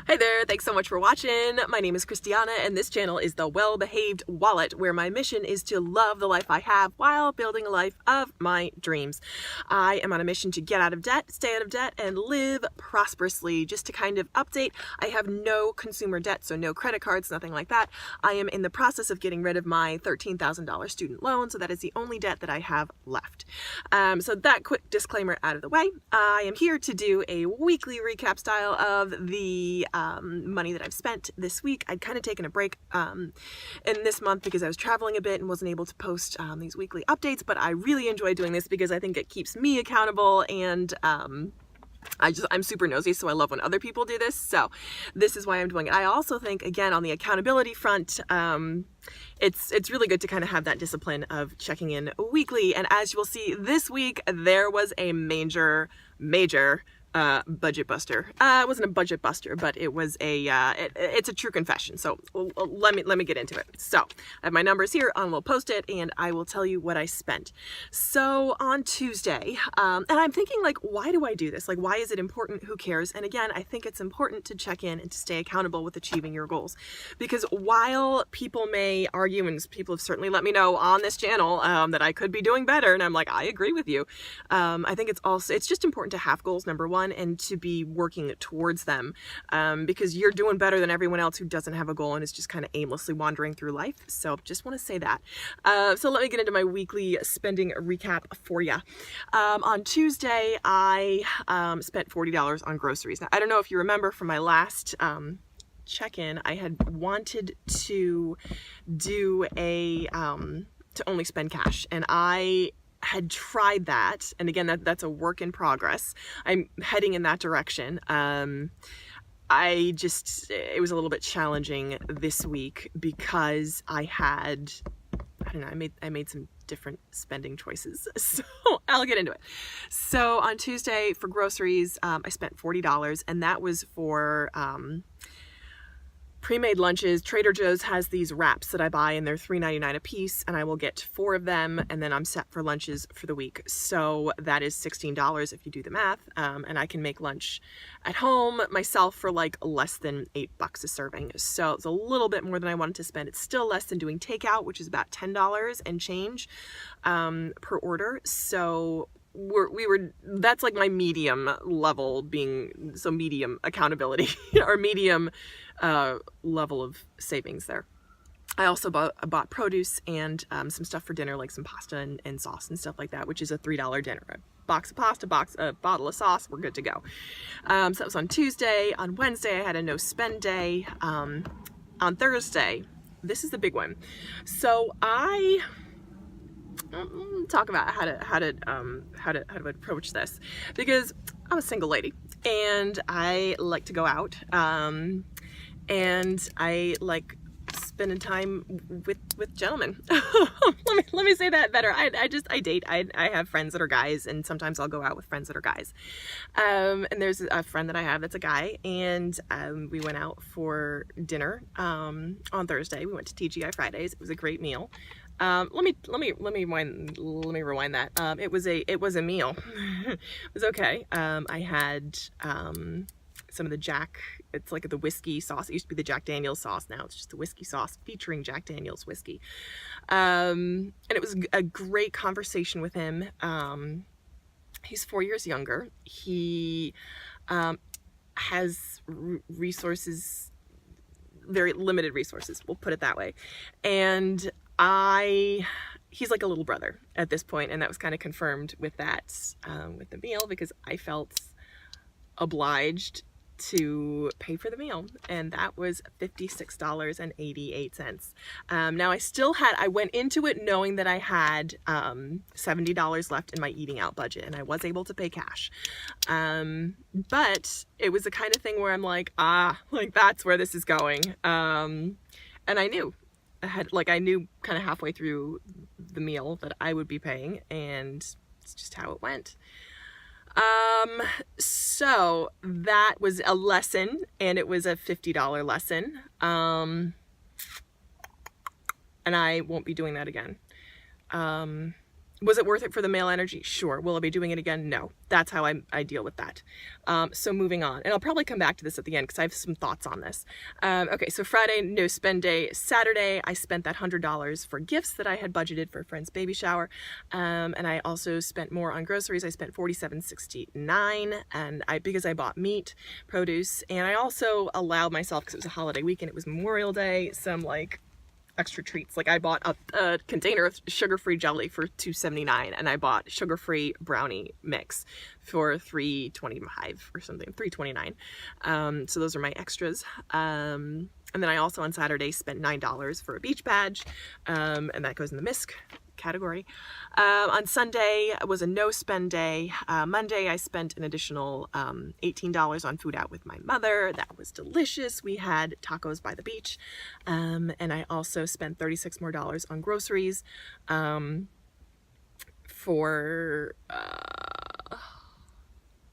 Hi there, thanks so much for watching. My name is Christiana and this channel is The Well-Behaved Wallet, where my mission is to love the life I have while building a life of my dreams. I am on a mission to get out of debt, stay out of debt, and live prosperously. Just to kind of update, I have no consumer debt, so no credit cards, nothing like that. I am in the process of getting rid of my $13,000 student loan, so that is the only debt that I have left. So that quick disclaimer out of the way, I am here to do a weekly recap style of the money that I've spent this week. I'd kind of taken a break in this month because I was traveling a bit and wasn't able to post these weekly updates, but I really enjoy doing this because I think it keeps me accountable, and I'm super nosy, so I love when other people do this, so this is why I'm doing it. I also think, again, on the accountability front, it's really good to kind of have that discipline of checking in weekly, and as you will see this week, there was a major budget buster. It wasn't a budget buster, but it was it's a true confession. So let me get into it. So I have my numbers here on a little post-it, and I will tell you what I spent. So on Tuesday, and I'm thinking, like, why do I do this? Like, why is it important? Who cares? And again, I think it's important to check in and to stay accountable with achieving your goals, because while people may argue, and people have certainly let me know on this channel that I could be doing better, and I'm like, I agree with you. I think it's just important to have goals, number one, and to be working towards them, because you're doing better than everyone else who doesn't have a goal and is just kind of aimlessly wandering through life. So just want to say that. So let me get into my weekly spending recap for you. On Tuesday, I spent $40 on groceries. Now, I don't know if you remember from my last check-in, I had wanted to do to only spend cash, and I had tried that, and again, that's a work in progress. I'm heading in that direction. It was a little bit challenging this week because I don't know, I made some different spending choices, so I'll get into it. So on Tuesday for groceries, I spent $40, and that was for pre-made lunches. Trader Joe's has these wraps that I buy, and they're $3.99 a piece, and I will get 4 of them, and then I'm set for lunches for the week. So that is $16 if you do the math, and I can make lunch at home myself for like less than $8 a serving. So it's a little bit more than I wanted to spend. It's still less than doing takeout, which is about $10 and change per order. So that's like my medium level, being so medium accountability or medium level of savings there. I also bought produce and some stuff for dinner, like some pasta and sauce and stuff like that, which is a $3 dinner. A box of pasta, a bottle of sauce, we're good to go. So that was on Tuesday. On Wednesday, I had a no spend day. On Thursday, this is the big one. So I talk about how to approach this, because I'm a single lady and I like to go out, and I like spending time with gentlemen. let me say that better. I date. I have friends that are guys, and sometimes I'll go out with friends that are guys. And there's a friend that I have that's a guy, and we went out for dinner on Thursday. We went to TGI Fridays. It was a great meal. Let me rewind that. It was a meal. It was okay. I had some of the it's like the whiskey sauce. It used to be the Jack Daniel's sauce. Now it's just the whiskey sauce featuring Jack Daniel's whiskey. And it was a great conversation with him. He's 4 years younger. He has resources, very limited resources, we'll put it that way. And he's like a little brother at this point, and that was kind of confirmed with that, with the meal, because I felt obliged to pay for the meal, and that was $56.88. Now I went into it knowing that I had $70 left in my eating out budget, and I was able to pay cash. But it was the kind of thing where I'm like, that's where this is going. And I knew I knew kind of halfway through the meal that I would be paying, and it's just how it went. So that was a lesson, and it was a $50 lesson. And I won't be doing that again. Was it worth it for the male energy? Sure. Will I be doing it again? No. That's how I deal with that. So moving on. And I'll probably come back to this at the end because I have some thoughts on this. Okay, so Friday, no spend day. Saturday, I spent that $100 for gifts that I had budgeted for a friend's baby shower. And I also spent more on groceries. I spent $47.69 and because I bought meat, produce, and I also allowed myself, because it was a holiday weekend, it was Memorial Day, some like extra treats. Like I bought a container of sugar-free jelly for $2.79 and I bought sugar-free brownie mix for $3.25 or something, $3.29. So those are my extras. And then I also on Saturday spent $9 for a beach badge, and that goes in the MISC category. On Sunday was a no spend day. Monday I spent an additional $18 on food out with my mother. That was delicious. We had tacos by the beach, and I also spent $36 more on groceries for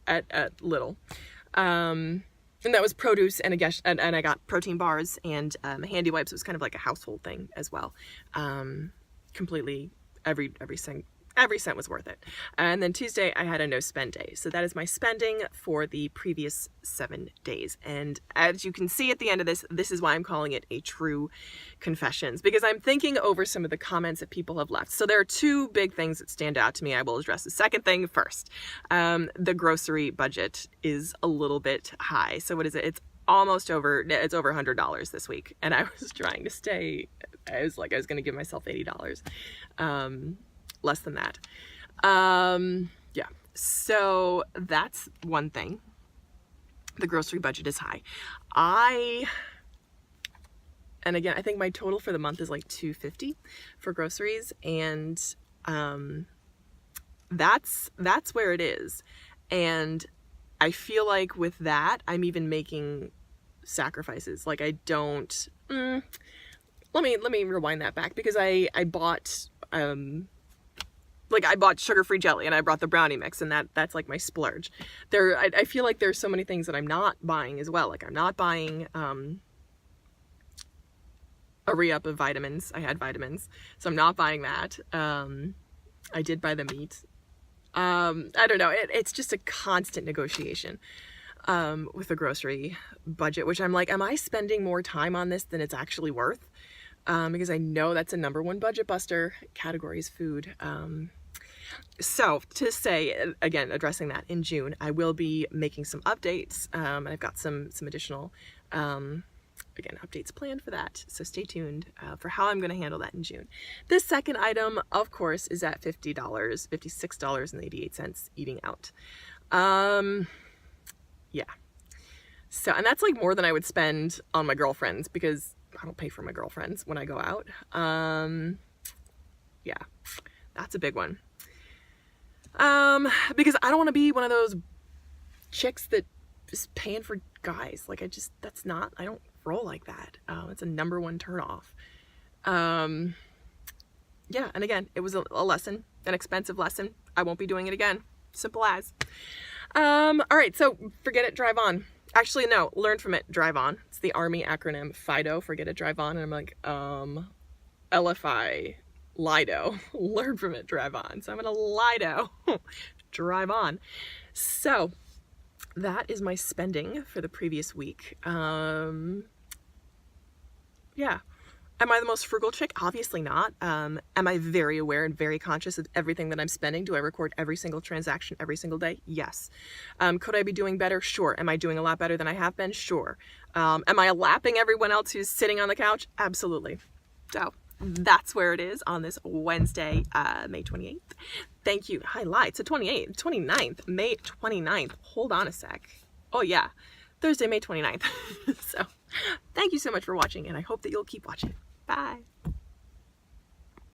at Little. And that was produce and and I got protein bars and handy wipes. It was kind of like a household thing as well. Completely every cent was worth it. And then Tuesday I had a no spend day. So that is my spending for the previous 7 days. And as you can see at the end of this is why I'm calling it a true confessions, because I'm thinking over some of the comments that people have left. So there are two big things that stand out to me. I will address the second thing first. The grocery budget is a little bit high. So what is it? It's over $100 this week. And I was trying to stay, I was going to give myself $80. Less than that. Yeah. So that's one thing. The grocery budget is high. And again, I think my total for the month is like $250 for groceries. And, that's where it is. And I feel like with that, I'm even making sacrifices. Like I don't, let me rewind that back, because I bought, I bought sugar-free jelly and I brought the brownie mix, and that's like my splurge. I feel like there's so many things that I'm not buying as well. Like I'm not buying, a re-up of vitamins. I had vitamins, so I'm not buying that. I did buy the meat. I don't know. It's just a constant negotiation, with the grocery budget, which I'm like, am I spending more time on this than it's actually worth? Because I know that's a #1 budget buster. Category is food. So to say, again, addressing that in June, I will be making some updates. And I've got some additional, again, updates planned for that. So stay tuned for how I'm going to handle that in June. This second item, of course, is at $50, $56.88 eating out. Yeah. So, and that's like more than I would spend on my girlfriends, because I don't pay for my girlfriends when I go out. Yeah, that's a big one. Because I don't want to be one of those chicks that is paying for guys. Like I don't roll like that. It's a #1 turnoff. Yeah. And again, it was a lesson, an expensive lesson. I won't be doing it again. Simple as. All right. So forget it, drive on. Actually, no, learn from it, drive on. It's the Army acronym FIDO, forget it, drive on. And I'm like, LFI, LIDO, learn from it, drive on. So I'm gonna LIDO, drive on. So that is my spending for the previous week. Yeah. Am I the most frugal chick? Obviously not. Am I very aware and very conscious of everything that I'm spending? Do I record every single transaction every single day? Yes. Could I be doing better? Sure. Am I doing a lot better than I have been? Sure. Am I lapping everyone else who's sitting on the couch? Absolutely. So that's where it is on this Wednesday, May 28th. Thank you. I lied. So 29th, May 29th. Hold on a sec. Oh yeah. Thursday, May 29th. So thank you so much for watching, and I hope that you'll keep watching. Bye.